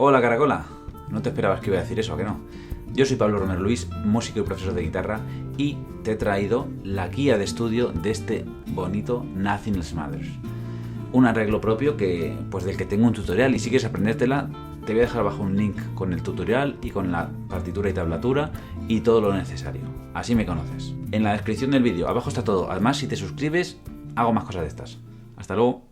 Hola Caracola, no te esperabas que iba a decir eso, ¿a que no? Yo soy Pablo Romero Luis, músico y profesor de guitarra, y te he traído la guía de estudio de este bonito Nothing Else Matters. Un arreglo propio que, pues del que tengo un tutorial, y si quieres aprendértela, te voy a dejar abajo un link con el tutorial y con la partitura y tablatura y todo lo necesario. Así me conoces. En la descripción del vídeo, abajo está todo. Además, si te suscribes, hago más cosas de estas. Hasta luego.